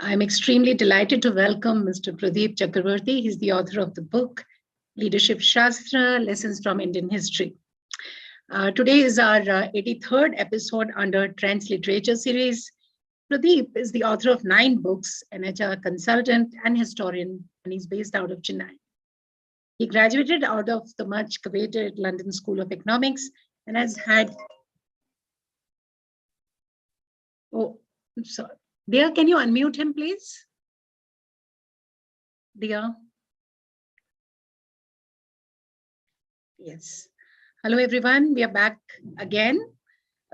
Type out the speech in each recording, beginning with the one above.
I'm extremely delighted to welcome Mr. Pradeep Chakravarthy. He's the author of the book, Leadership Shastra, Lessons from Indian History. Today is our 83rd episode under Trends Literature series. Pradeep is the author of 9 books, an HR consultant and historian, and he's based out of Chennai. He graduated out of the much coveted London School of Economics and has had... Oh, I'm sorry. Dear, can you unmute him, please? Dear. Yes. Hello, everyone. We are back again.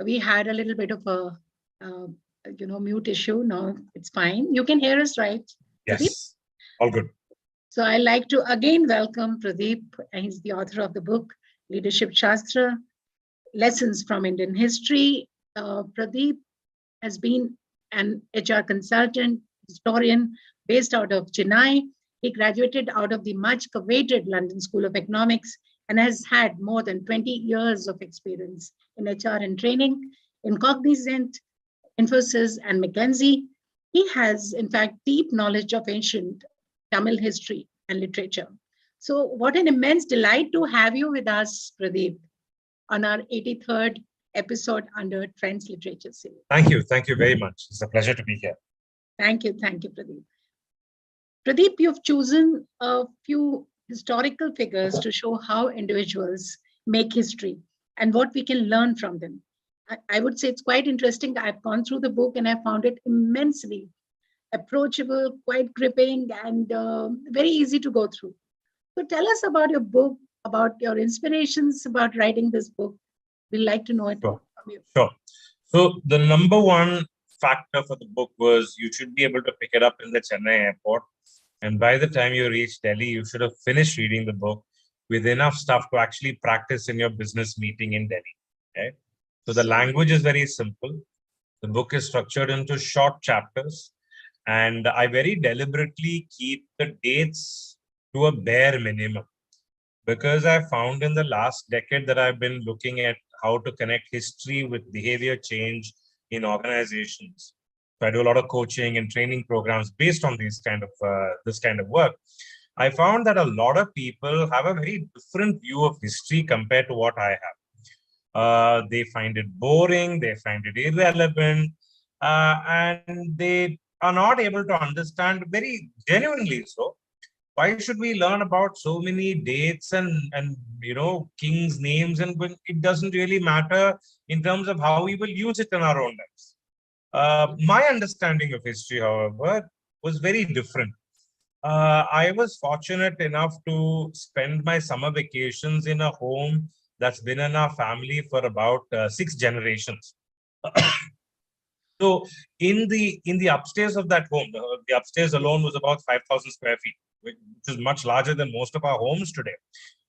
We had a little bit of a, mute issue. No, it's fine. You can hear us, right? Yes, Pradeep? all good. So I'd like to again welcome Pradeep. He's the author of the book, Leadership Shastra, Lessons from Indian History. Pradeep has been an HR consultant, historian based out of Chennai. He graduated out of the much coveted London School of Economics and has had more than 20 years of experience in HR and training in Cognizant, Infosys, and McKinsey. He has, in fact, deep knowledge of ancient Tamil history and literature. So what an immense delight to have you with us, Pradeep, on our 83rd episode under Trends Literature series. Thank you. Thank you very much. It's a pleasure to be here. Thank you. Thank you, Pradeep. Pradeep, you've chosen a few historical figures to show how individuals make history and what we can learn from them. I would say it's quite interesting. I've gone through the book and I found it immensely approachable, quite gripping, and very easy to go through. So tell us about your book, about your inspirations about writing this book. We'd like to know it from you. Sure. So the number one factor for the book was you should be able to pick it up in the Chennai airport. And by the time you reach Delhi, you should have finished reading the book with enough stuff to actually practice in your business meeting in Delhi. Okay? So the language is very simple. The book is structured into short chapters. And I very deliberately keep the dates to a bare minimum. Because I found in the last decade that I've been looking at how to connect history with behavior change in organizations. So I do a lot of coaching and training programs based on this kind of work. I found that a lot of people have a very different view of history compared to what I have. They find it boring, they find it irrelevant, and they are not able to understand very genuinely so. Why should we learn about so many dates and kings' names, and it doesn't really matter in terms of how we will use it in our own lives? My understanding of history, however, was very different. I was fortunate enough to spend my summer vacations in a home that's been in our family for about 6 generations. So in the upstairs of that home, the upstairs alone was about 5,000 square feet, which is much larger than most of our homes today.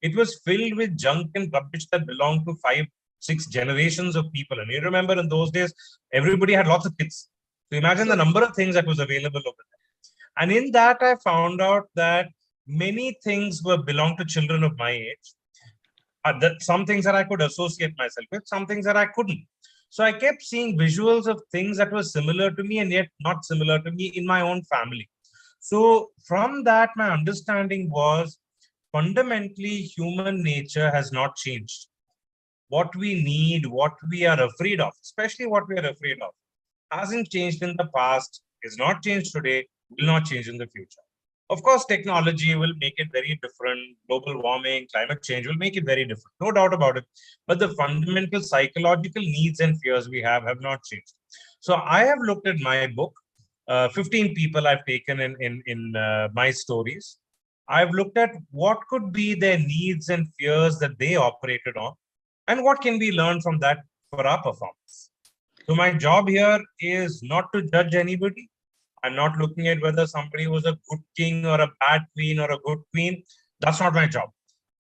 It was filled with junk and rubbish that belonged to 5-6 generations of people. And you remember in those days, everybody had lots of kids. So imagine the number of things that was available over there. And in that, I found out that many things belonged to children of my age. Some things that I could associate myself with, some things that I couldn't. So I kept seeing visuals of things that were similar to me and yet not similar to me in my own family. So from that, my understanding was fundamentally human nature has not changed. What we need, what we are afraid of, especially what we are afraid of, hasn't changed in the past, is not changed today, will not change in the future. Of course, technology will make it very different. Global warming, climate change will make it very different. No doubt about it. But the fundamental psychological needs and fears we have not changed. So I have looked at my book. 15 people I've taken in my stories. I've looked at what could be their needs and fears that they operated on, and what can we learn from that for our performance. So my job here is not to judge anybody. I'm not looking at whether somebody was a good king or a bad queen or a good queen. That's not my job,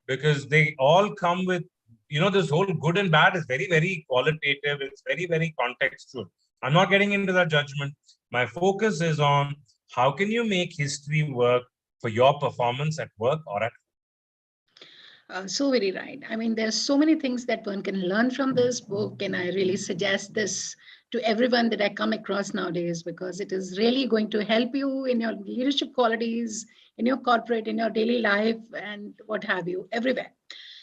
because they all come with, this whole good and bad is very, very qualitative. It's very, very contextual. I'm not getting into that judgment. My focus is on how can you make history work for your performance at work or at home. So very right. I mean, there's so many things that one can learn from this book, and I really suggest this to everyone that I come across nowadays, because it is really going to help you in your leadership qualities, in your corporate, in your daily life, and what have you, everywhere.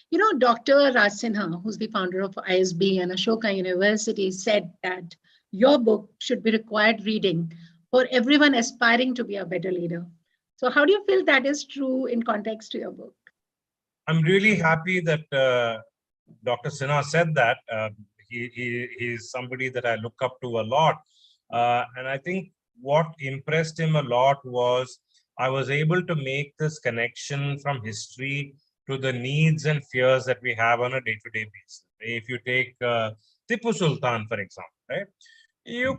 You know, Dr. Raj Sinha, who's the founder of ISB and Ashoka University, said that your book should be required reading for everyone aspiring to be a better leader. So, how do you feel that is true in context to your book? I'm really happy that Dr. Sinha said that. He's somebody that I look up to a lot. And I think what impressed him a lot was I was able to make this connection from history to the needs and fears that we have on a day-to-day basis. If you take Tipu Sultan, for example, right?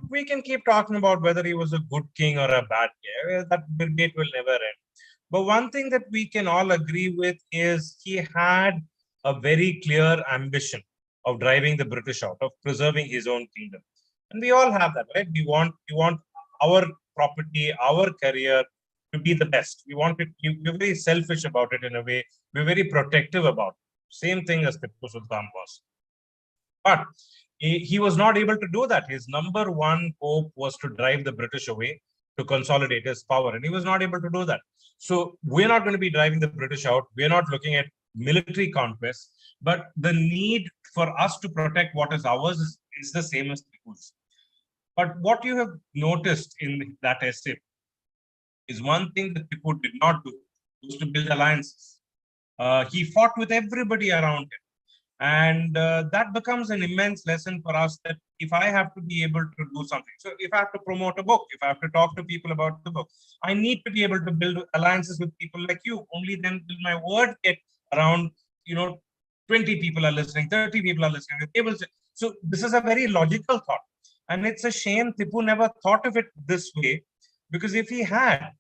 We can keep talking about whether he was a good king or a bad king. That debate will never end. But one thing that we can all agree with is he had a very clear ambition of driving the British out, of preserving his own kingdom. And we all have that, right? We want our property, our career to be the best. We want it, we're very selfish about it in a way. We're very protective about it. Same thing as Tipu Sultan was. But he was not able to do that. His number one hope was to drive the British away, to consolidate his power, and he was not able to do that. So we're not going to be driving the British out. We're not looking at military conquest, but the need for us to protect what is ours is the same as Tipu's. But what you have noticed in that essay is one thing that Tipu did not do, was to build alliances. He fought with everybody around him. And that becomes an immense lesson for us, that if I have to be able to do something, so if I have to promote a book, if I have to talk to people about the book, I need to be able to build alliances with people like you. Only then will my word get around, 20 people are listening, 30 people are listening. So this is a very logical thought. And it's a shame Tipu never thought of it this way, because if he had,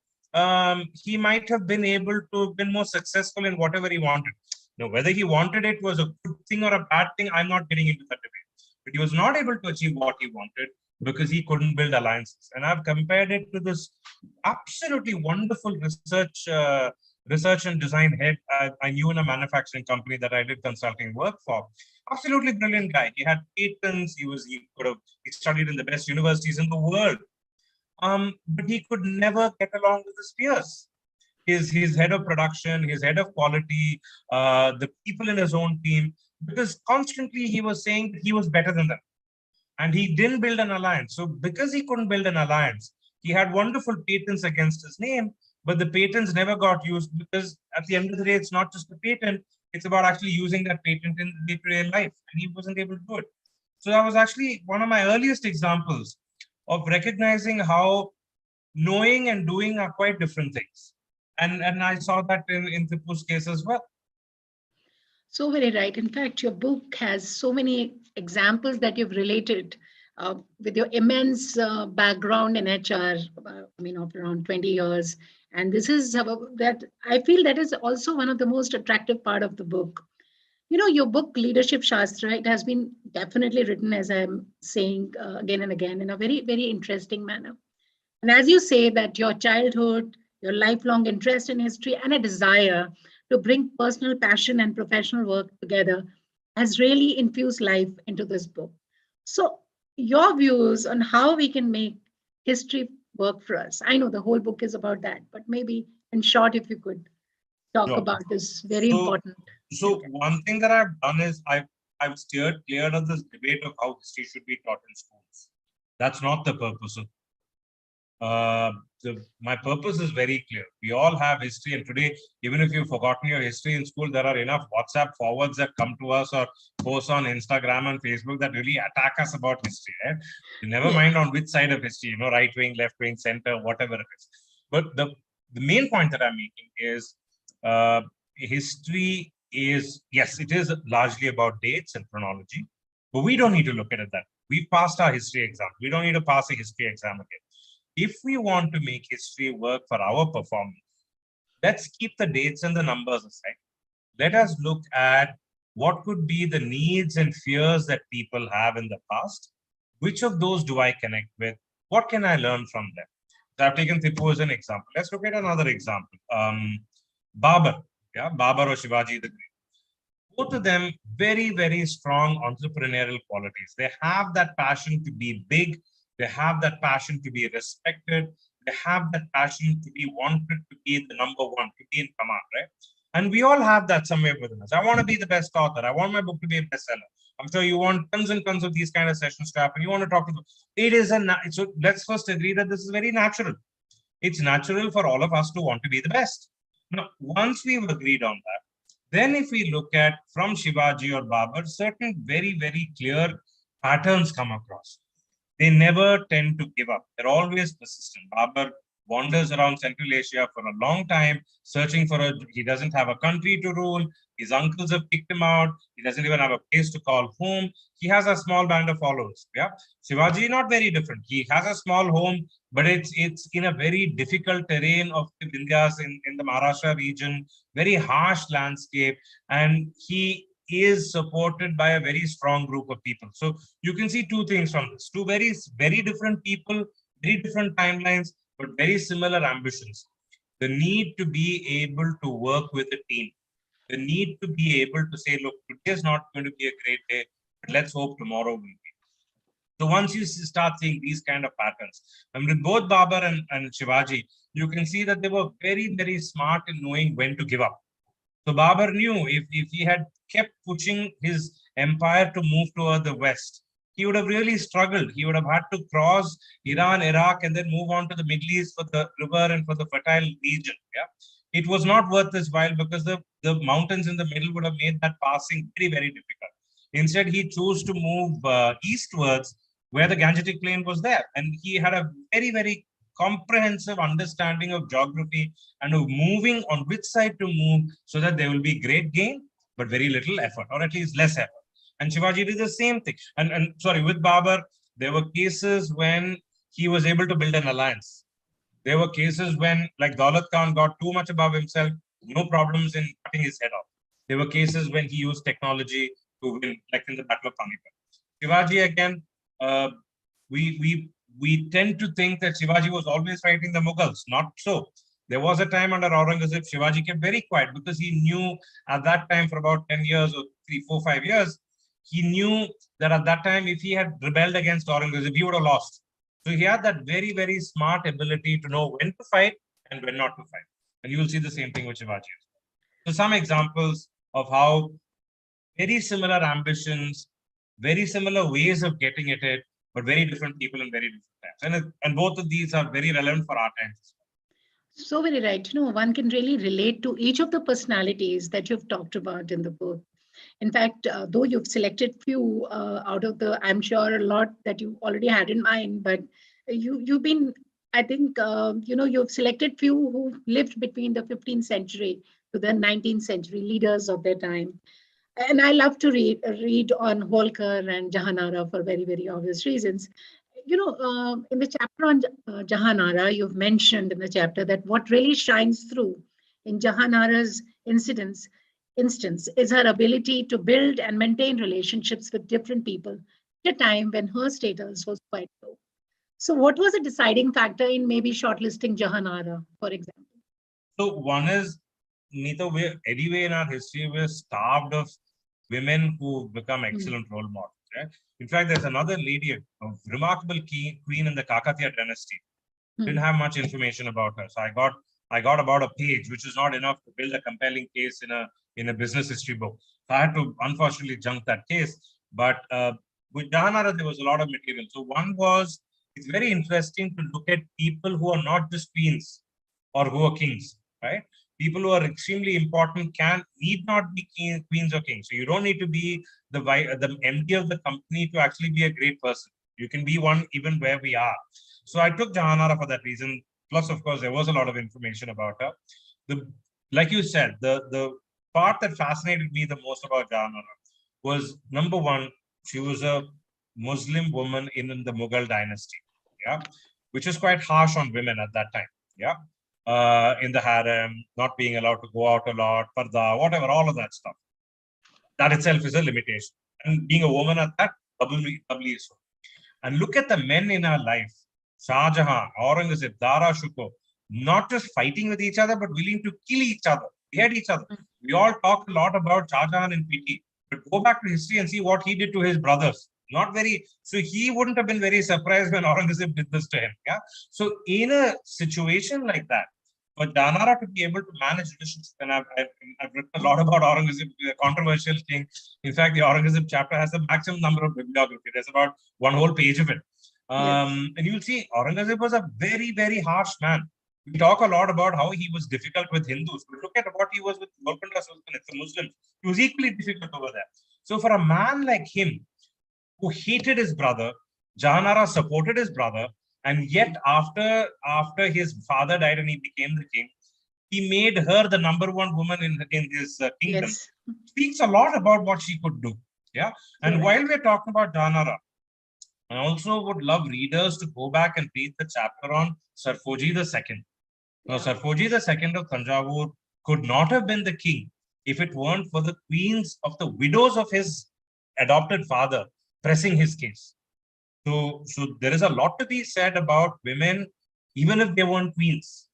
he might have been able to have been more successful in whatever he wanted. Now, whether he wanted it was a good thing or a bad thing, I'm not getting into that debate. But he was not able to achieve what he wanted because he couldn't build alliances. And I've compared it to this absolutely wonderful research and design head I knew in a manufacturing company that I did consulting work for. Absolutely brilliant guy. He had patents. He studied in the best universities in the world. But he could never get along with his peers. His head of production, his head of quality, the people in his own team, because constantly he was saying that he was better than them. And he didn't build an alliance. So because he couldn't build an alliance, he had wonderful patents against his name, but the patents never got used, because at the end of the day, it's not just the patent, it's about actually using that patent in day-to-day life. And he wasn't able to do it. So that was actually one of my earliest examples of recognizing how knowing and doing are quite different things. And I saw that in Tipu's case as well. So very right. In fact, your book has so many examples that you've related with your immense background in HR, of around 20 years. And this is that I feel that is also one of the most attractive part of the book. You know, your book, Leadership Shastra, it has been definitely written, as I'm saying again and again, in a very, very interesting manner. And as you say that your childhood, your lifelong interest in history, and a desire to bring personal passion and professional work together has really infused life into this book. So, your views on how we can make history work for us. I know the whole book is about that, but maybe in short, if you could talk No. about this very So, important. so one thing that I've done is I've steered clear of this debate of how history should be taught in schools. That's not the purpose of my purpose is very clear. We all have history, and today, even if you've forgotten your history in school, there are enough WhatsApp forwards that come to us or posts on Instagram and Facebook that really attack us about history. Right? Never mind on which side of history, right wing, left wing, center, whatever it is. But the main point that I'm making is history is, yes, it is largely about dates and chronology, but we don't need to look at it that. We passed our history exam. We don't need to pass a history exam again. If we want to make history work for our performance, let's keep the dates and the numbers aside. Let us look at what could be the needs and fears that people have in the past. Which of those do I connect with? What can I learn from them? So I've taken Tipu as an example. Let's look at another example. Babur, Babur or Shivaji the Great. Both of them very, very strong entrepreneurial qualities. They have that passion to be big. They have that passion to be respected. They have that passion to be wanted to be the number one, to be in command, right? And we all have that somewhere within us. I want to be the best author. I want my book to be a bestseller. I'm sure you want tons and tons of these kind of sessions to happen. You want to talk to them. It is so let's first agree that this is very natural. It's natural for all of us to want to be the best. Now, once we've agreed on that, then if we look at from Shivaji or Babur, certain very, very clear patterns come across. They never tend to give up. They're always persistent. Babur wanders around Central Asia for a long time, searching for he doesn't have a country to rule. His uncles have kicked him out. He doesn't even have a place to call home. He has a small band of followers. Yeah. Shivaji, not very different. He has a small home, but it's in a very difficult terrain of the Vindhyas in the Maharashtra region, very harsh landscape. And he is supported by a very strong group of people. So you can see two things from this. Two very, very different people, very different timelines, but very similar ambitions. The need to be able to work with a team. The need to be able to say, look, today is not going to be a great day, but let's hope tomorrow will be. So once you start seeing these kind of patterns, and with both Babur and Shivaji, you can see that they were very, very smart in knowing when to give up. So Babur knew if he had kept pushing his empire to move toward the west, he would have really struggled. He would have had to cross Iran, Iraq, and then move on to the Middle East for the river and for the fertile region. Yeah, it was not worth his while because the mountains in the middle would have made that passing very, very difficult. Instead, he chose to move eastwards where the Gangetic Plain was there. And he had a very, very comprehensive understanding of geography and of moving on which side to move so that there will be great gain, but very little effort, or at least less effort. And Shivaji did the same thing. And sorry, with Babur, there were cases when he was able to build an alliance. There were cases when, like Daulat Khan got too much above himself, no problems in cutting his head off. There were cases when he used technology to win, like in the Battle of Panipat. Shivaji, again, uh, we tend to think that Shivaji was always fighting the Mughals. Not so. There was a time under Aurangzeb, Shivaji kept very quiet because he knew at that time for about 10 years or 3, 4, 5 years, he knew that at that time, if he had rebelled against Aurangzeb, he would have lost. So he had that very, very smart ability to know when to fight and when not to fight. And you will see the same thing with Shivaji. So some examples of how very similar ambitions, very similar ways of getting at it, but very different people in very different times. And both of these are very relevant for our times. So very right. One can really relate to each of the personalities that you've talked about in the book. In fact, though you've selected few out of the, I'm sure a lot that you already had in mind, but you've been, I think, you've selected few who lived between the 15th century to the 19th century leaders of their time. And I love to read on Holkar and Jahanara for very, very obvious reasons. In the chapter on Jahanara, you've mentioned in the chapter that what really shines through in Jahanara's instance is her ability to build and maintain relationships with different people at a time when her status was quite low. So, what was a deciding factor in maybe shortlisting Jahanara, for example? So one is, Neeta, anyway in our history, we're starved of women who become excellent role models. Right? In fact, there's another lady, a remarkable queen in the Kakatiya dynasty. Didn't have much information about her. So I got about a page, which is not enough to build a compelling case in a business history book. So I had to unfortunately junk that case. But with Jahanara, there was a lot of material. So one was, it's very interesting to look at people who are not just queens or who are kings, right? People who are extremely important need not be queens or kings. So you don't need to be the MD of the company to actually be a great person. You can be one even where we are. So I took Jahanara for that reason. Plus, of course, there was a lot of information about her. Like you said, the part that fascinated me the most about Jahanara was, number one, she was a Muslim woman in the Mughal dynasty, yeah, which was quite harsh on women at that time, yeah. In the harem, not being allowed to go out a lot, parda, whatever, all of that stuff. That itself is a limitation. And being a woman at that, doubly so. And look at the men in our life. Shah Jahan, Aurangzeb, Dara Shikoh, not just fighting with each other, but willing to kill each other, behead each other. We all talk a lot about Shah Jahan and PT, but go back to history and see what he did to his brothers. Not very, so he wouldn't have been very surprised when Aurangzeb did this to him. Yeah. So in a situation like that, for Janara to be able to manage relationships, and I've written a lot about Aurangzeb, a controversial king. In fact, the Aurangzeb chapter has the maximum number of bibliography. There's about one whole page of it. Yes. And you'll see Aurangzeb was a very, very harsh man. We talk a lot about how he was difficult with Hindus, but look at what he was with Golconda Sultanate, the Muslims. He was equally difficult over there. So for a man like him, who hated his brother, Jahanara supported his brother, and yet after his father died and he became the king, he made her the #1 woman in his kingdom. Yes. Speaks a lot about what she could do. Yeah. And Correct. while we're talking about Jahanara, I also would love readers to go back and read the chapter on Sarfoji II. Now, Yeah. Sarfoji II of Tanjavur could not have been the king if it weren't for the queens of the widows of his adopted father pressing his case. So there is a lot to be said about women, even if they weren't queens,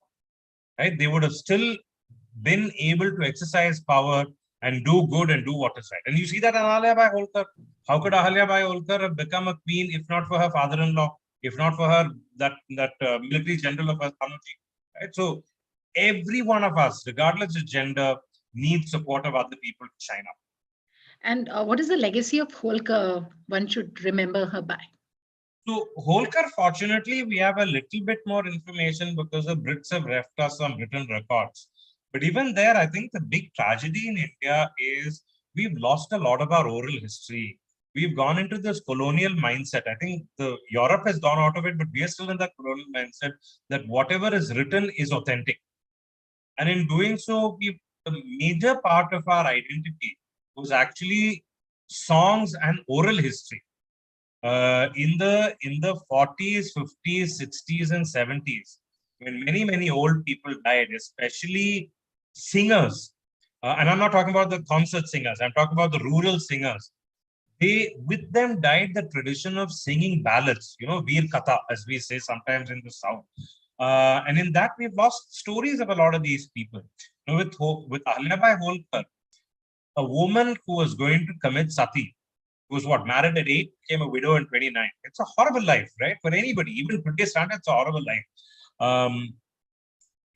right? They would have still been able to exercise power and do good and do what is right. And you see that in Ahalya Bai Holkar. How could Ahalya Bai Holkar have become a queen if not for her father-in-law, if not for her that military general of her Tanuji, right? So every one of us, regardless of gender, needs support of other people to shine up. And what is the legacy of Holkar one should remember her by? So Holkar, fortunately, we have a little bit more information because the Brits have left us some written records. But even there, I think the big tragedy in India is we've lost a lot of our oral history. We've gone into this colonial mindset. I think Europe has gone out of it, but we are still in that colonial mindset that whatever is written is authentic. And in doing so, the major part of our identity was actually songs and oral history. In the 40s, 50s, 60s, and 70s, when many old people died, especially singers, and I'm not talking about the concert singers, I'm talking about the rural singers. They with them died the tradition of singing ballads, Veer Katha, as we say sometimes in the South. And in that, we've lost stories of a lot of these people. With Ahilyabai Holkar, a woman who was going to commit sati, who was married at 8, became a widow in 29. It's a horrible life, right? For anybody, even today's standards, it's a horrible life.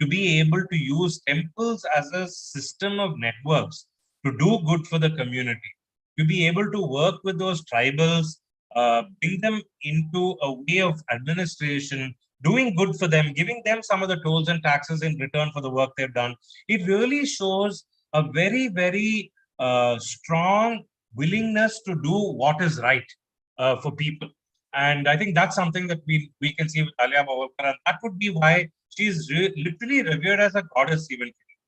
To be able to use temples as a system of networks to do good for the community, to be able to work with those tribals, bring them into a way of administration, doing good for them, giving them some of the tolls and taxes in return for the work they've done. It really shows a very, very strong willingness to do what is right for people. And I think that's something that we can see with Alia Bhavalkar, and that would be why she's literally revered as a goddess even today.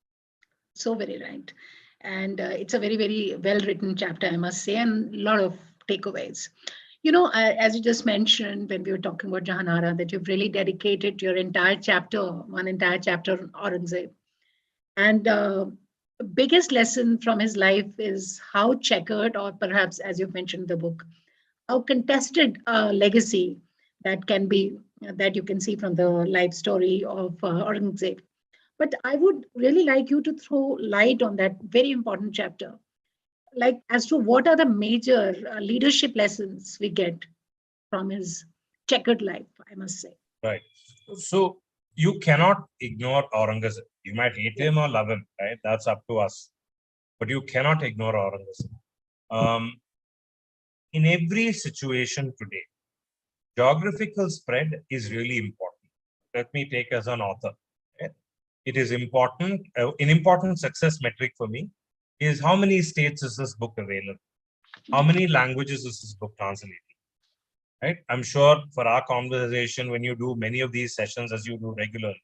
So very right. And it's a very, very well written chapter, I must say, and a lot of takeaways. As you just mentioned when we were talking about Jahanara, that you've really dedicated your entire chapter, one entire chapter on Aurangzeb. And biggest lesson from his life is how checkered, or perhaps, as you've mentioned in the book, how contested legacy that you can see from the life story of Aurangzeb. But I would really like you to throw light on that very important chapter, like as to what are the major leadership lessons we get from his checkered life, I must say. Right. So you cannot ignore Aurangzeb. You might hate him or love him, right? That's up to us. But you cannot ignore Aurangzeb. In every situation today, geographical spread is really important. Let me take as an author. Okay? It is important. An important success metric for me is how many states is this book available? How many languages is this book translated? Right? I'm sure for our conversation, when you do many of these sessions as you do regularly,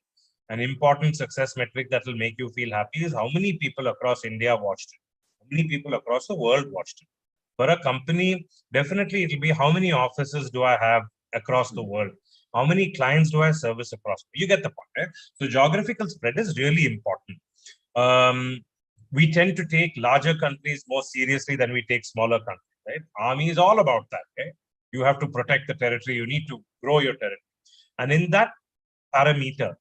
an important success metric that will make you feel happy is how many people across India watched it. How many people across the world watched it. For a company, definitely it will be how many offices do I have across the world? How many clients do I service across? You get the point, right? So geographical spread is really important. We tend to take larger countries more seriously than we take smaller countries, right? Army is all about that, right? You have to protect the territory. You need to grow your territory. And in that parameter,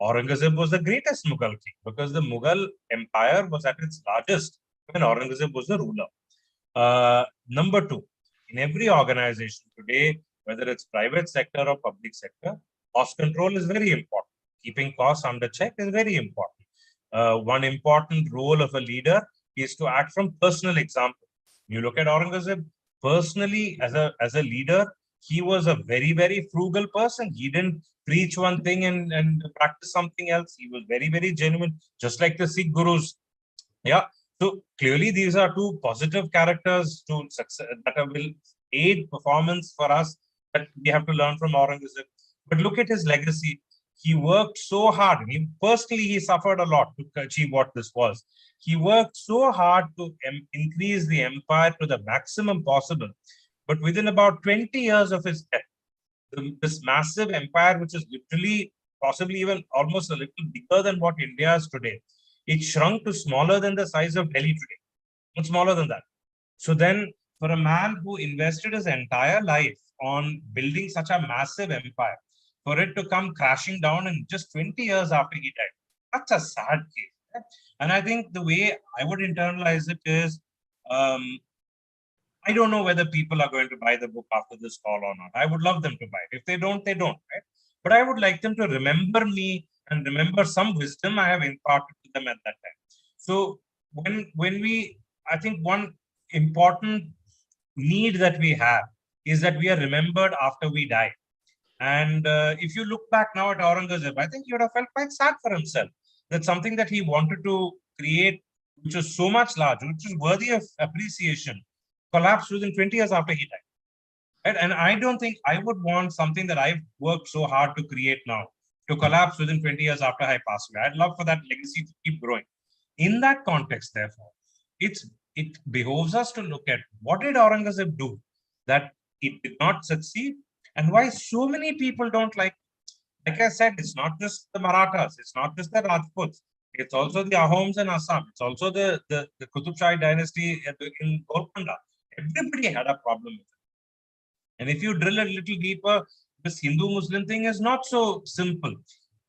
Aurangzeb was the greatest Mughal king because the Mughal empire was at its largest when Aurangzeb was the ruler. Number two, in every organization today, whether it's private sector or public sector, cost control is very important. Keeping costs under check is very important. One important role of a leader is to act from personal example. You look at Aurangzeb personally as a leader, he was a very frugal person. He didn't preach one thing and practice something else. He was very genuine, just like the Sikh gurus. Yeah. So clearly, these are two positive characters to success that will aid performance for us that we have to learn from Aurangzeb. But look at his legacy. He worked so hard. He suffered a lot to achieve what this was. He worked so hard to increase the empire to the maximum possible. But within about 20 years of his death, this massive empire, which is literally possibly even almost a little bigger than what India is today, it shrunk to smaller than the size of Delhi today, much smaller than that. So then, for a man who invested his entire life on building such a massive empire, for it to come crashing down in just 20 years after he died, that's a sad case. And I think the way I would internalize it is, I don't know whether people are going to buy the book after this call or not. I would love them to buy it. If they don't, they don't. Right? But I would like them to remember me and remember some wisdom I have imparted to them at that time. So when we, I think one important need that we have is that we are remembered after we die. And if you look back now at Aurangzeb, I think he would have felt quite sad for himself that something that he wanted to create, which was so much larger, which is worthy of appreciation, collapsed within 20 years after he died. Right? And I don't think I would want something that I've worked so hard to create now to collapse within 20 years after I pass away. I'd love for that legacy to keep growing. In that context, therefore, it behoves us to look at what did Aurangzeb do that it did not succeed and why so many people don't like I said, it's not just the Marathas, it's not just the Rajputs, it's also the Ahoms in Assam, it's also the Qutub Shahi dynasty in Golconda. Everybody had a problem with it. And if you drill a little deeper, this Hindu-Muslim thing is not so simple.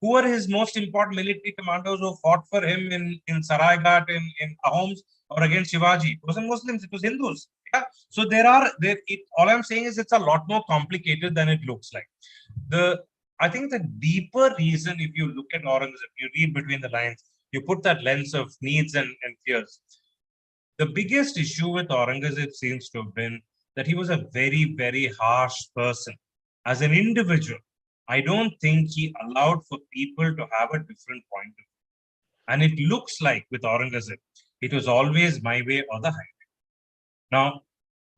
Who are his most important military commanders who fought for him in Saraigat, in Ahoms, or against Shivaji? It wasn't Muslims, it was Hindus. Yeah. So all I'm saying is it's a lot more complicated than it looks like. I think the deeper reason, if you look at Aurangzeb, you read between the lines, you put that lens of needs and fears. The biggest issue with Aurangzeb seems to have been that he was a very harsh person. As an individual, I don't think he allowed for people to have a different point of view. And it looks like with Aurangzeb, it was always my way or the highway. Now,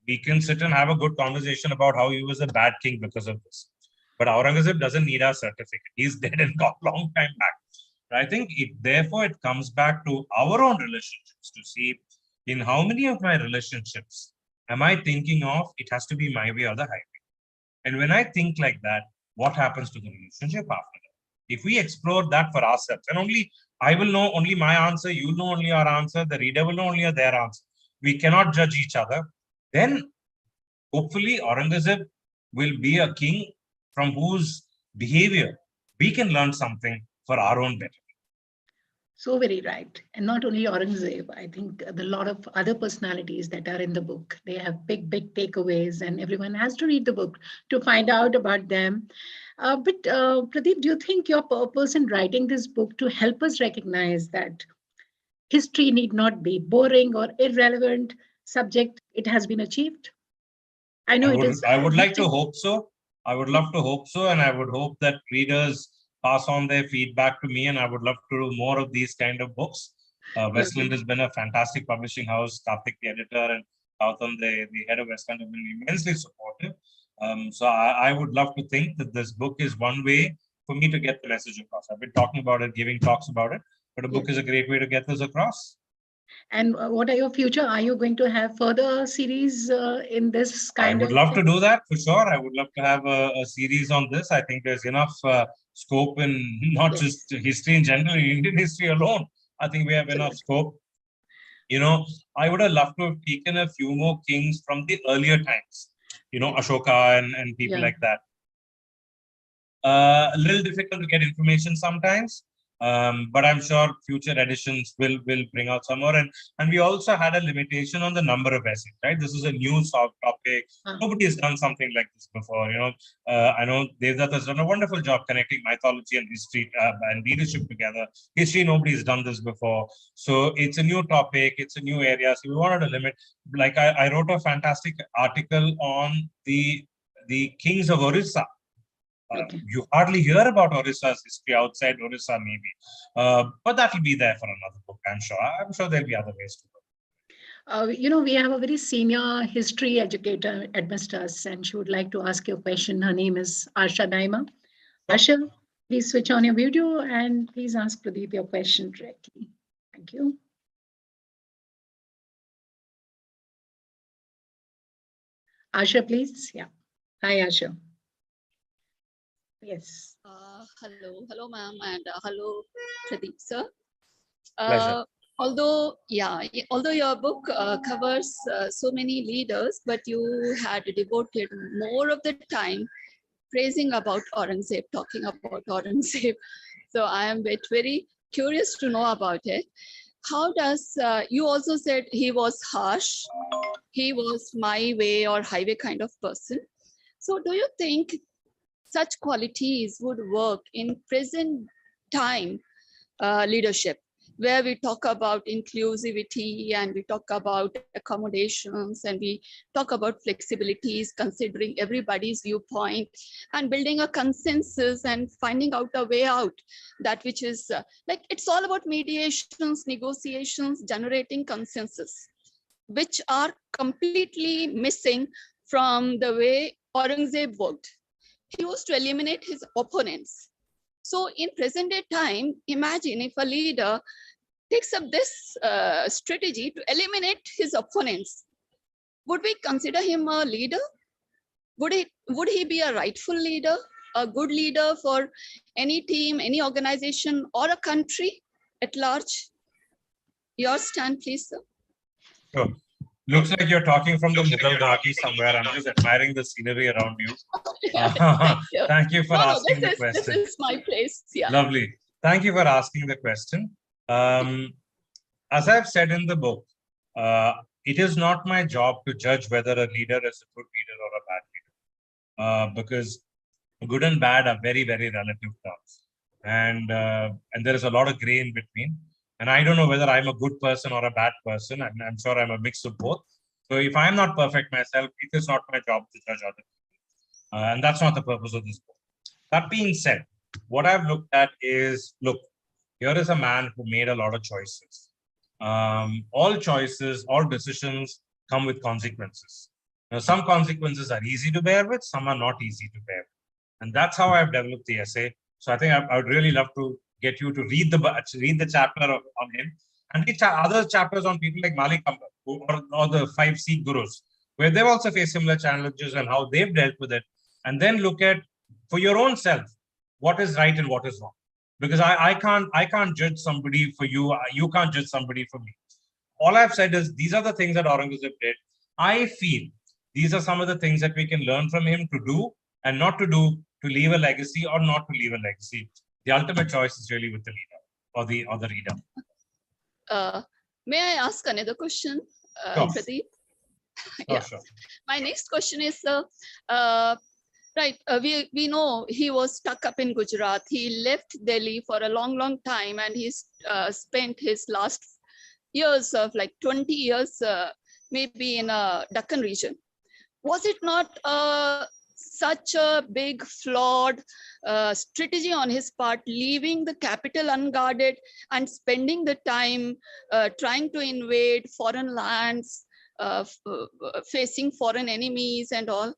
we can sit and have a good conversation about how he was a bad king because of this. But Aurangzeb doesn't need our certificate. He's dead and gone long time back. I think therefore it comes back to our own relationships to see in how many of my relationships am I thinking of it has to be my way or the highway. And when I think like that, what happens to the relationship after that? If we explore that for ourselves, and only I will know only my answer, you know only our answer, the reader will know only their answer. We cannot judge each other. Then hopefully Aurangzeb will be a king from whose behavior we can learn something for our own betterment. So very right. And not only Aurangzeb, I think a lot of other personalities that are in the book, they have big takeaways, and everyone has to read the book to find out about them. But Pradeep, do you think your purpose in writing this book to help us recognize that history need not be boring or irrelevant subject, it has been achieved? I know it is. I would like to hope so. I would love to hope so, and I would hope that readers pass on their feedback to me, and I would love to do more of these kind of books. Westland has been a fantastic publishing house. Karthik, the editor, and Gautam, the head of Westland, have been immensely supportive. So I would love to think that this book is one way for me to get the message across. I've been talking about it, giving talks about it, but a book is a great way to get this across. And what are your future? Are you going to have further series in this kind of? I would love to do that for sure. I would love to have a series on this. I think there's enough scope in not just history in general, in Indian history alone. I think we have enough scope. You know, I would have loved to have taken a few more kings from the earlier times, you know, Ashoka and people like that. A little difficult to get information sometimes. But I'm sure future editions will bring out some more. And we also had a limitation on the number of essays, right? This is a new soft topic. Nobody has done something like this before. I know Devdutt has done a wonderful job connecting mythology and history and leadership together. History, nobody's done this before. So it's a new topic. It's a new area. So we wanted to limit. Like I wrote a fantastic article on the kings of Orissa. You hardly hear about Orissa's history outside Orissa, maybe. But that will be there for another book, I'm sure. I'm sure there'll be other ways to go. We have a very senior history educator amidst us, and she would like to ask you a question. Her name is Asha Daima. Asha, please switch on your video and please ask Pradeep your question directly. Thank you. Asha, please. Yeah. Hi, Asha. Yes. Hello, ma'am, and hello, Pradeep sir. Pleasure. Although your book covers so many leaders, but you had devoted more of the time praising about Aurangzeb, talking about Aurangzeb. So I am very curious to know about it. How does, you also said he was harsh, he was my way or highway kind of person. So do you think such qualities would work in present time leadership, where we talk about inclusivity and we talk about accommodations and we talk about flexibilities, considering everybody's viewpoint and building a consensus and finding out a way out, that which is like, it's all about mediations, negotiations, generating consensus, which are completely missing from the way Aurangzeb worked. He used to eliminate his opponents. So in present day time, imagine if a leader takes up this strategy to eliminate his opponents. Would we consider him a leader? Would he be a rightful leader, a good leader for any team, any organization, or a country at large? Your stand, please, sir. Sure. Looks like you're talking from the Mughal Ghati somewhere. I'm just admiring the scenery around you. Thank you for asking the question. This is my place. Yeah. Lovely. Thank you for asking the question. As I've said in the book, it is not my job to judge whether a leader is a good leader or a bad leader, because good and bad are very, very relative terms, and there is a lot of gray in between. And I don't know whether I'm a good person or a bad person. I'm sure I'm a mix of both. So if I'm not perfect myself, it is not my job to judge other people. And that's not the purpose of this book. That being said, what I've looked at is, look, here is a man who made a lot of choices. All choices, all decisions come with consequences. Now, some consequences are easy to bear with, some are not easy to bear with. And that's how I've developed the essay. So I think I would really love to get you to read the chapter on him, and read other chapters on people like Malik Ambar or the 5 Sikh gurus, where they've also faced similar challenges and how they've dealt with it. And then look at, for your own self, what is right and what is wrong. Because I can't judge somebody for you. You can't judge somebody for me. All I've said is these are the things that Aurangzeb did. I feel these are some of the things that we can learn from him to do and not to do, to leave a legacy or not to leave a legacy. The ultimate choice is really with the leader or the reader. May I ask another question, Sure. Pradeep? Yeah. Sure. My next question is, right, we know he was stuck up in Gujarat. He left Delhi for a long time, and he's spent his last years of like 20 years, maybe in a Deccan region. Was it not such a big flawed strategy on his part, leaving the capital unguarded and spending the time trying to invade foreign lands, facing foreign enemies and all?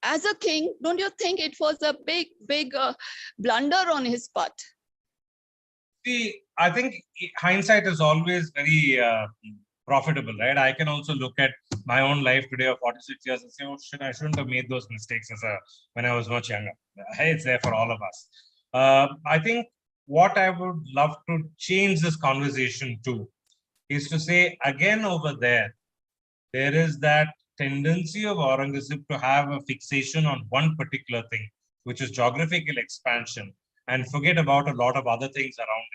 As a king, don't you think it was a big blunder on his part? See, I think hindsight is always very profitable, right? I can also look at my own life today of 46 years and say, oh shit, I shouldn't have made those mistakes when I was much younger. Hey, it's there for all of us. I think what I would love to change this conversation to is to say, again, over there is that tendency of Aurangzeb to have a fixation on one particular thing which is geographical expansion, and forget about a lot of other things around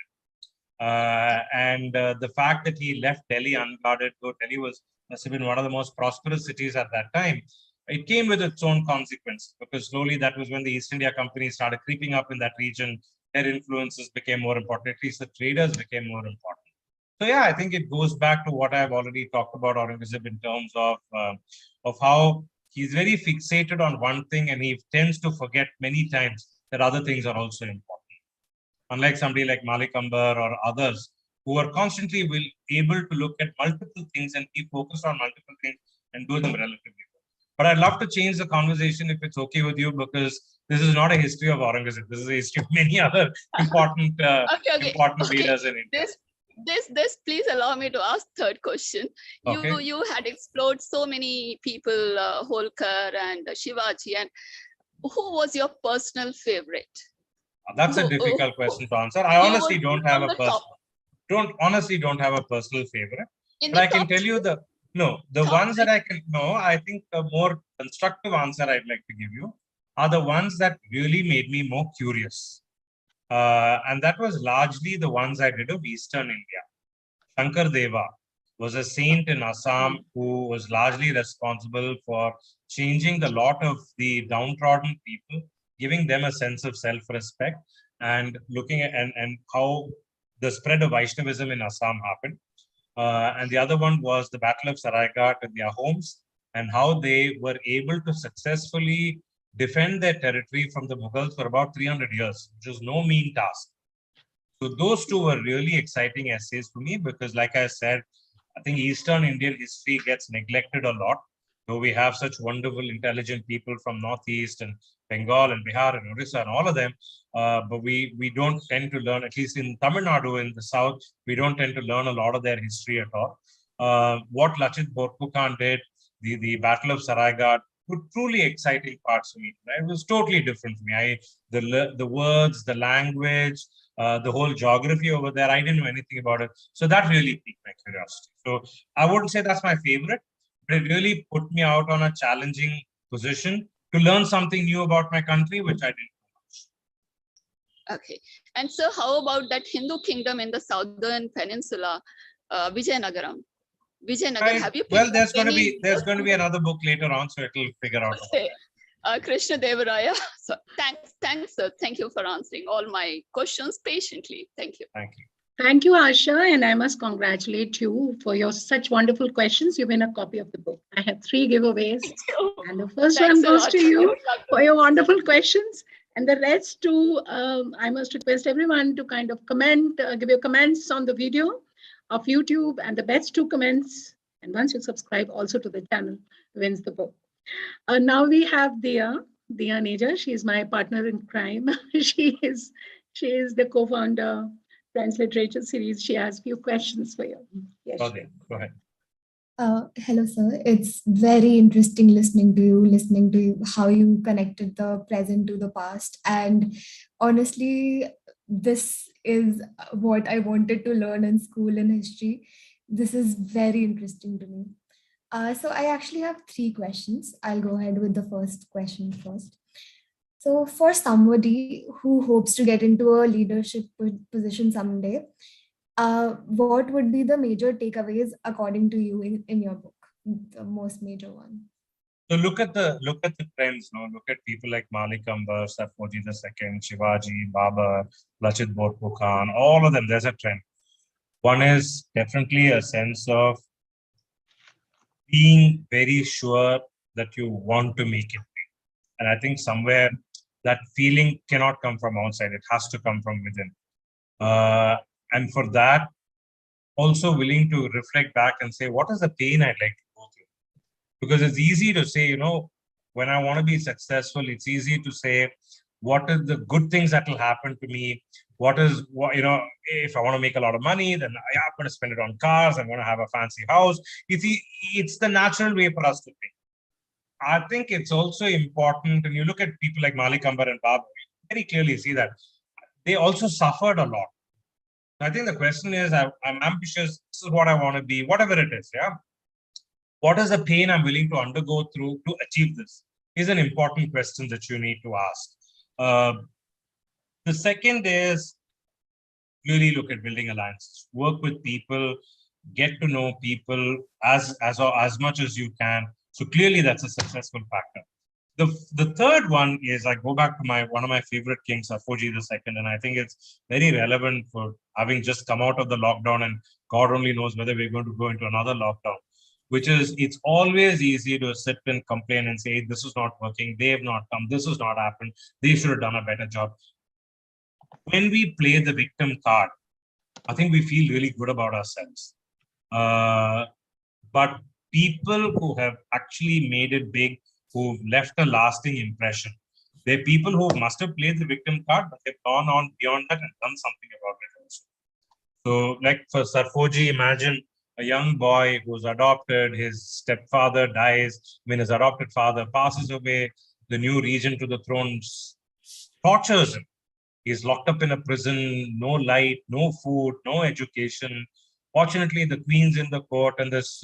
it. The fact that he left Delhi unguarded, though Delhi must have been one of the most prosperous cities at that time, it came with its own consequence, because slowly that was when the East India Company started creeping up in that region. Their influences became more important. At least the traders became more important. So yeah, I think it goes back to what I've already talked about Aurangzeb in terms of how he's very fixated on one thing, and he tends to forget many times that other things are also important. Unlike somebody like Malik Ambar or others who are constantly able to look at multiple things and keep focused on multiple things and do them relatively well. But I'd love to change the conversation if it's okay with you, because this is not a history of Aurangzeb. This is a history of many other important important leaders in India. This please allow me to ask third question. Okay. You had explored so many people, Holkar and Shivaji, and who was your personal favorite? That's a difficult question to answer. I honestly don't have a personal favorite. But I can tell you the ones that I can know. I think the more constructive answer I'd like to give you are the ones that really made me more curious. And that was largely the ones I did of Eastern India. Shankar Deva was a saint in Assam who was largely responsible for changing the lot of the downtrodden people, giving them a sense of self-respect, and looking at and how the spread of Vaishnavism in Assam happened. And the other one was the Battle of Saraighat in their homes, and how they were able to successfully defend their territory from the Mughals for about 300 years, which was no mean task. So those two were really exciting essays for me, because like I said, I think Eastern Indian history gets neglected a lot, though we have such wonderful, intelligent people from Northeast and Bengal and Bihar and Orissa and all of them. But we don't tend to learn, at least in Tamil Nadu in the South, we don't tend to learn a lot of their history at all. What Lachit Borphukan did, the Battle of Saraighat, were truly exciting parts for me. Right? It was totally different for me. The words, the language, the whole geography over there, I didn't know anything about it. So that really piqued my curiosity. So I wouldn't say that's my favorite, but it really put me out on a challenging position to learn something new about my country, which I didn't know much. Okay. And so how about that Hindu kingdom in the southern peninsula, Vijayanagaram? Right. Have you Well, there's going to be another book later on, so it'll figure out. Krishna Devaraya. So thanks, sir. Thank you for answering all my questions patiently. Thank you. Thank you. Thank you, Asha, and I must congratulate you for your such wonderful questions. You win a copy of the book. I have 3 giveables, and the first one goes to you for your wonderful questions, and the rest to I must request everyone to kind of comment, give your comments on the video of YouTube, and the best 2 comments, and once you subscribe also to the channel, wins the book. Now we have Neeta Aneja. She is my partner in crime. She is the co-founder Friends Literature Series. She has a few questions for you. Yes. Okay, go ahead. Hello, sir. It's very interesting listening to you, how you connected the present to the past. And honestly, this is what I wanted to learn in school in history. This is very interesting to me. So I actually have 3 questions. I'll go ahead with the first question first. So for somebody who hopes to get into a leadership position someday, what would be the major takeaways according to you in your book, the most major one? So look at the trends. No, look at people like Malik Ambar, Sarfoji II, Shivaji, Babur, Lachit Borphukan, all of them. There's a trend. One is definitely a sense of being very sure that you want to make it big. And I think somewhere that feeling cannot come from outside. It has to come from within. And for that, also willing to reflect back and say, what is the pain I'd like to go through? Because it's easy to say, when I want to be successful, it's easy to say, what are the good things that will happen to me? If I want to make a lot of money, then I'm going to spend it on cars. I'm going to have a fancy house. It's the natural way for us to think. I think it's also important, and you look at people like Malik Ambar and Babur, you very clearly see that they also suffered a lot. I think the question is, I'm ambitious, this is what I want to be, whatever it is, yeah? What is the pain I'm willing to undergo through to achieve this? Is an important question that you need to ask. The second is really look at building alliances, work with people, get to know people as much as you can. So clearly that's a successful factor. The third one is I go back to one of my favorite kings, Sarkoji II, and I think it's very relevant for having just come out of the lockdown, and God only knows whether we're going to go into another lockdown, which is it's always easy to sit and complain and say, this is not working, they have not come, this has not happened, they should have done a better job. When we play the victim card, I think we feel really good about ourselves. But people who have actually made it big, who've left a lasting impression, they're people who must have played the victim card, but they've gone on beyond that and done something about it also. So, like for Sarkoji, imagine a young boy who's adopted, his stepfather dies, when his adopted father passes away, the new regent to the throne tortures him. He's locked up in a prison, no light, no food, no education. Fortunately, the queen's in the court, and this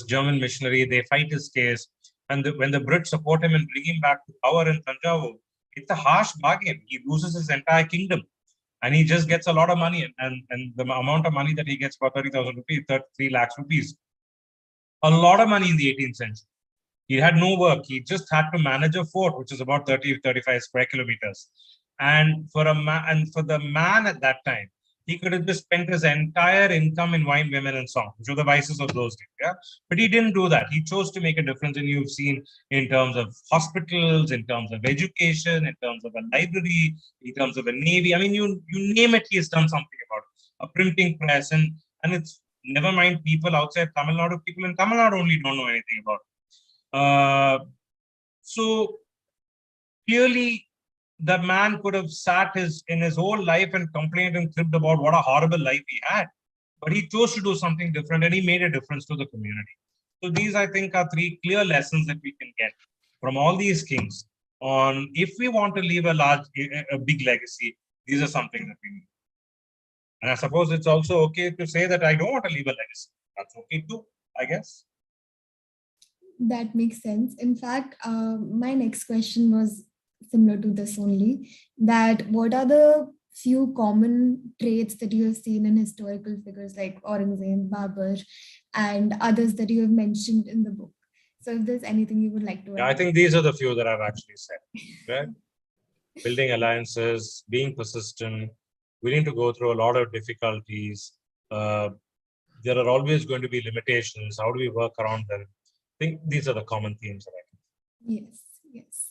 German missionary, they fight his case. And when the Brits support him and bring him back to power in Tanjavur, it's a harsh bargain. He loses his entire kingdom, and he just gets a lot of money. And the amount of money that he gets for 30,000 rupees, 33 lakhs rupees, a lot of money in the 18th century. He had no work. He just had to manage a fort, which is about 30, 35 square kilometers. And for the man at that time, he could have just spent his entire income in wine, women, and song, which were the vices of those days. Yeah, but he didn't do that. He chose to make a difference, and you've seen in terms of hospitals, in terms of education, in terms of a library, in terms of a navy. I mean, you name it, he has done something about it. A printing press, and it's never mind people outside Tamil Nadu. People in Tamil Nadu only don't know anything about it. So clearly, the man could have sat in his whole life and complained and cribbed about what a horrible life he had. But he chose to do something different, and he made a difference to the community. So these, I think, are three clear lessons that we can get from all these kings on if we want to leave a big legacy, these are something that we need. And I suppose it's also okay to say that I don't want to leave a legacy. That's okay too, I guess. That makes sense. In fact, my next question was similar to this only, that what are the few common traits that you have seen in historical figures like Aurangzeb, Babur, and others that you have mentioned in the book? So if there's anything you would like to add. Yeah, I think these are the few that I've actually said. Right? Building alliances, being persistent, willing to go through a lot of difficulties. There are always going to be limitations. How do we work around them? I think these are the common themes that I can. Yes.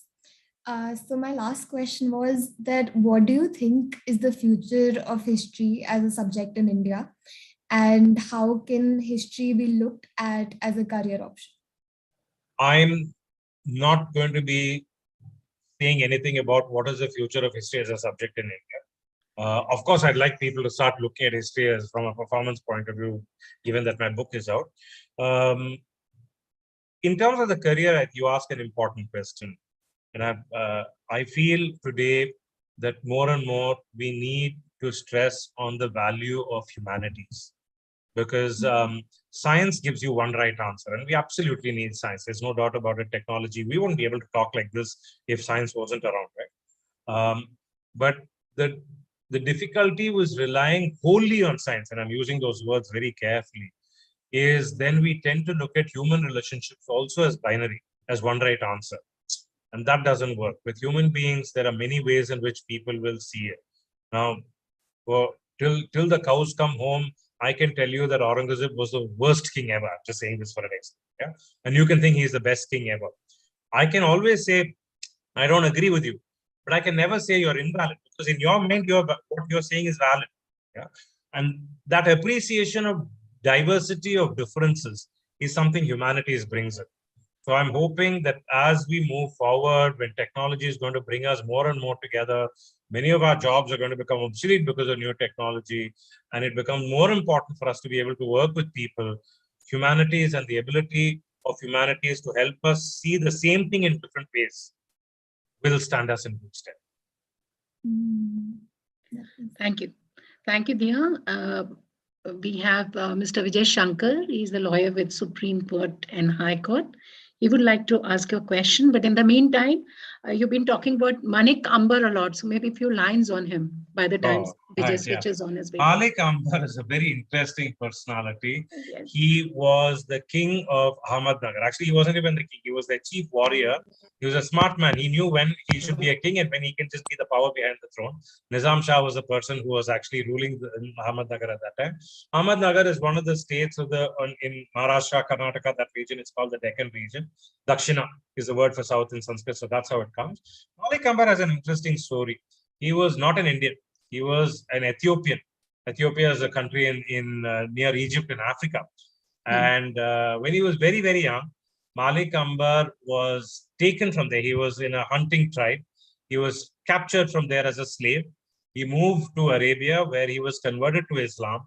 So my last question was that what do you think is the future of history as a subject in India, and how can history be looked at as a career option? I'm not going to be saying anything about what is the future of history as a subject in India. Of course, I'd like people to start looking at history as from a performance point of view, given that my book is out. In terms of the career, you ask an important question. And I feel today that more and more we need to stress on the value of humanities, because science gives you one right answer, and we absolutely need science. There's no doubt about it. Technology, we wouldn't be able to talk like this if science wasn't around, right? But the difficulty was relying wholly on science, and I'm using those words very carefully, is then we tend to look at human relationships also as binary, as one right answer. And that doesn't work. With human beings, there are many ways in which people will see it. Now, till the cows come home, I can tell you that Aurangzeb was the worst king ever. I'm just saying this for an example. Yeah? And you can think he's the best king ever. I can always say, I don't agree with you, but I can never say you're invalid, because in your mind, what you're saying is valid. Yeah? And that appreciation of diversity of differences is something humanities brings it. So I'm hoping that as we move forward, when technology is going to bring us more and more together, many of our jobs are going to become obsolete because of new technology, and it becomes more important for us to be able to work with people. Humanities and the ability of humanities to help us see the same thing in different ways will stand us in good stead. Thank you. Thank you, Diya. We have Mr. Vijay Shankar. He's the lawyer with Supreme Court and High Court. he would like to ask you a question. But in the meantime, you've been talking about Manik Ambar a lot. So maybe a few lines on him by the time Oh, Vijay right, yeah. switches on his video. Malik Ambar is a very interesting personality. Yes. He was the king of Ahmednagar. Actually, he wasn't even the king. He was the chief warrior. He was a smart man. He knew when he should be a king and when he can just be the power behind the throne. Nizam Shah was the person who was actually ruling Ahmednagar at that time. Ahmednagar is one of the states of in Maharashtra, Karnataka, that region. It's called the Deccan region. Dakshina is the word for south in Sanskrit, so that's how it comes. Malik Ambar has an interesting story. He was not an Indian. He was an Ethiopian. Ethiopia is a country in near Egypt in Africa. And when he was very, very young, Malik Ambar was taken from there. He was in a hunting tribe. He was captured from there as a slave. He moved to Arabia, where he was converted to Islam.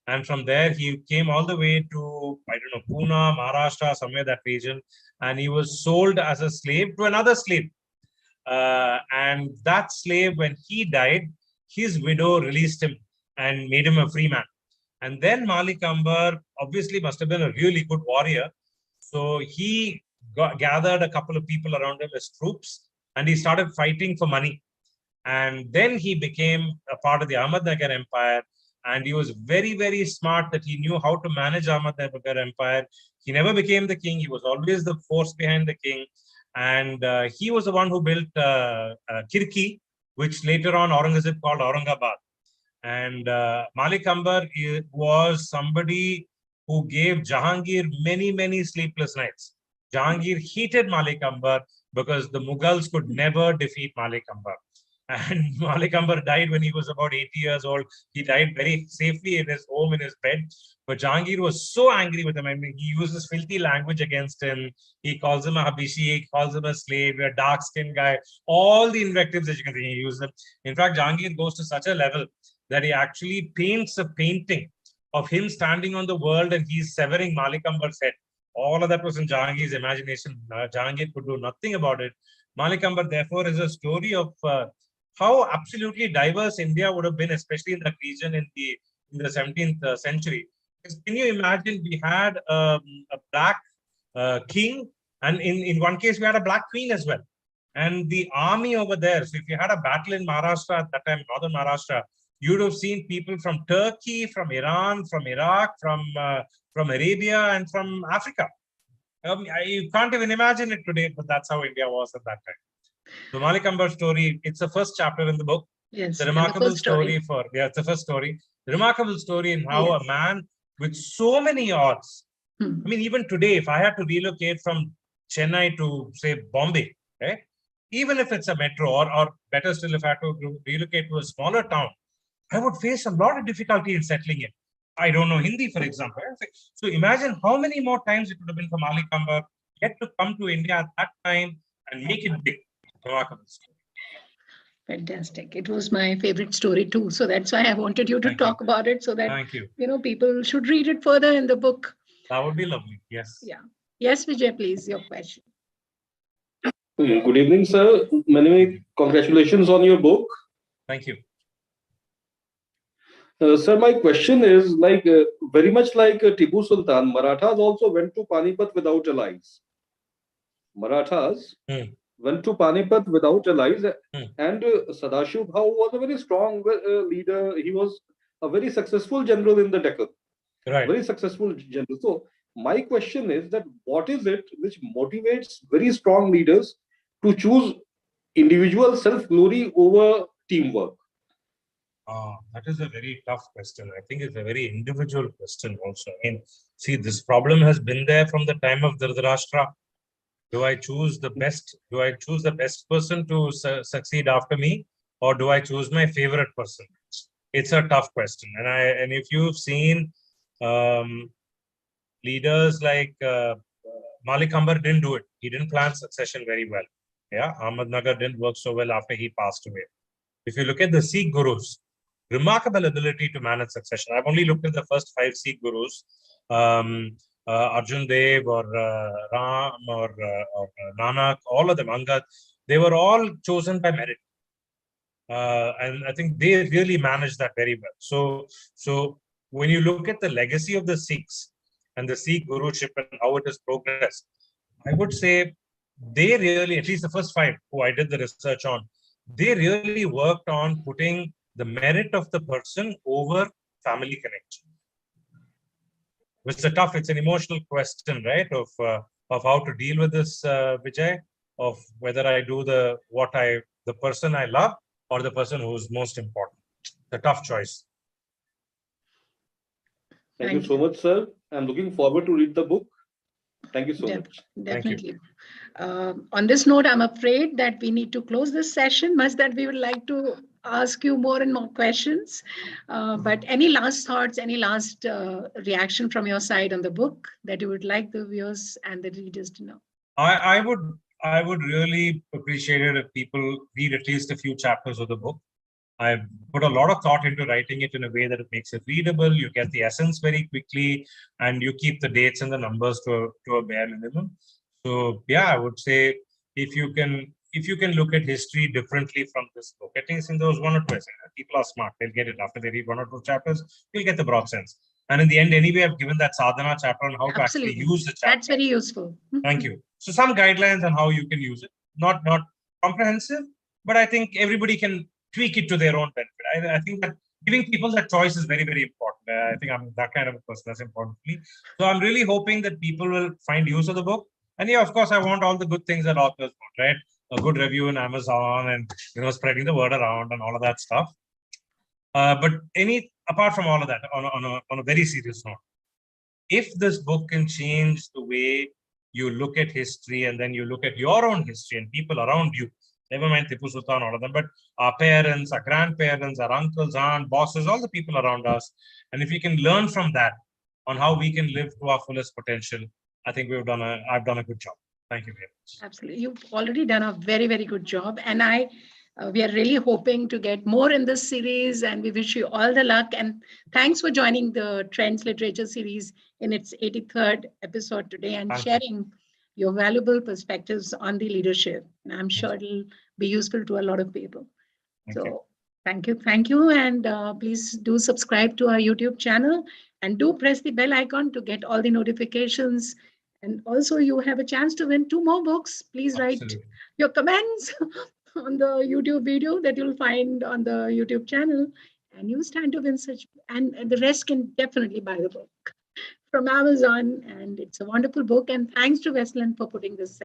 And from there, he came all the way to, I don't know, Pune, Maharashtra, somewhere that region. And he was sold as a slave to another slave. And that slave, when he died, his widow released him and made him a free man. And then Malik Ambar obviously must have been a really good warrior. So he gathered a couple of people around him as troops, and he started fighting for money. And then he became a part of the Ahmednagar Empire. And he was very, very smart that he knew how to manage Ahmednagar Empire. He never became the king. He was always the force behind the king. And he was the one who built Kirki, which later on Aurangzeb called Aurangabad. And Malik Ambar was somebody who gave Jahangir many, many sleepless nights. Jahangir hated Malik Ambar because the Mughals could never defeat Malik Ambar. And Malik Ambar died when he was about 80 years old. He died very safely in his home, in his bed. But Jahangir was so angry with him. I mean, he uses filthy language against him. He calls him a Habishi, he calls him a slave, a dark-skinned guy. All the invectives that you can think, he uses them. In fact, Jahangir goes to such a level that he actually paints a painting of him standing on the world and he's severing Malik Ambar's head. All of that was in Jahangir's imagination. Jahangir could do nothing about it. Malik Ambar, therefore, is a story of how absolutely diverse India would have been, especially in that region in the 17th century. Because can you imagine, we had a black king, and in one case we had a black queen as well. And the army over there, so if you had a battle in Maharashtra at that time, northern Maharashtra, you would have seen people from Turkey, from Iran, from Iraq, from Arabia, and from Africa. You can't even imagine it today, but that's how India was at that time. The Malik Ambar story, it's the first chapter in the book. Yes, it's a remarkable story for, it's the first story. Remarkable story in how a man with so many odds. I mean, even today, if I had to relocate from Chennai to, say, Bombay, right? Even if it's a metro, or better still, if I had to relocate to a smaller town, I would face a lot of difficulty in settling in. I don't know Hindi, for example. So imagine how many more times it would have been for Malik Ambar yet to come to India at that time and make it big. Remarkable story. Fantastic. It was my favorite story too. So that's why I wanted you to talk about it, so that people should read it further in the book. That would be lovely. Yes. Yeah. Yes, Vijay, please, your question. Good evening, sir. Many congratulations on your book. Thank you. Sir, my question is very much like Tipu Sultan, Marathas also went to Panipat without allies. Marathas went to Panipat without allies, and Sadashiv Bhau was a very strong leader. He was a very successful general in the Deccan. Right. Very successful general. So my question is that what is it which motivates very strong leaders to choose individual self-glory over teamwork? That is a very tough question. I think it's a very individual question also. I mean, see, this problem has been there from the time of Dhritarashtra. Do I choose the best? Do I choose the best person to succeed after me, or do I choose my favorite person? It's a tough question. And if you've seen leaders like Malik Ambar didn't do it. He didn't plan succession very well. Yeah, Ahmednagar didn't work so well after he passed away. If you look at the Sikh gurus, remarkable ability to manage succession. I've only looked at the first 5 Sikh gurus, Arjun Dev or Ram or Nanak, all of them, Angad, they were all chosen by merit. And I think they really managed that very well. So when you look at the legacy of the Sikhs and the Sikh guruship and how it has progressed, I would say they really, at least the first 5 who I did the research on, they really worked on putting the merit of the person over family connection. It's it's an emotional question, right? Of how to deal with this, Vijay, of whether I do the person I love or the person who's most important. The tough choice. Thank you so much, sir. I'm looking forward to read the book. Thank you so much. Definitely. On this note, I'm afraid that we need to close this session. Much that we would like to ask you more and more questions. But any last thoughts, any last reaction from your side on the book that you would like the viewers and the readers to know? I would really appreciate it if people read at least a few chapters of the book. I've put a lot of thought into writing it in a way that it makes it readable. You get the essence very quickly, and you keep the dates and the numbers to a bare minimum. So yeah, I would say if you can look at history differently from this book, at least in those 1 or 2 essays, people are smart. They'll get it after they read 1 or 2 chapters. You'll get the broad sense. And in the end, anyway, I've given that sadhana chapter on how to actually use the chapter. That's very useful. Thank you. So some guidelines on how you can use it. Not comprehensive, but I think everybody can tweak it to their own benefit. I think that giving people that choice is very, very important. I think I'm that kind of a person. That's important to me. So I'm really hoping that people will find use of the book. And yeah, of course, I want all the good things that authors want, right? A good review in Amazon and spreading the word around and all of that stuff. But apart from all of that, on a very serious note, if this book can change the way you look at history and then you look at your own history and people around you, never mind Tipu Sultan, all of them, but our parents, our grandparents, our uncles, aunts, bosses, all the people around us. And if we can learn from that on how we can live to our fullest potential, I think I've done a good job. Thank you very much. Absolutely. You've already done a very, very good job. And we are really hoping to get more in this series, and we wish you all the luck. And thanks for joining the Trends Literature series in its 83rd episode today and sharing your valuable perspectives on the leadership. And I'm sure it'll be useful to a lot of people. Thank you. And please do subscribe to our YouTube channel and do press the bell icon to get all the notifications. And also you have a chance to win 2 more books. Please write your comments on the YouTube video that you'll find on the YouTube channel, and you stand to win such, and the rest can definitely buy the book from Amazon. And it's a wonderful book. And thanks to Westland for putting this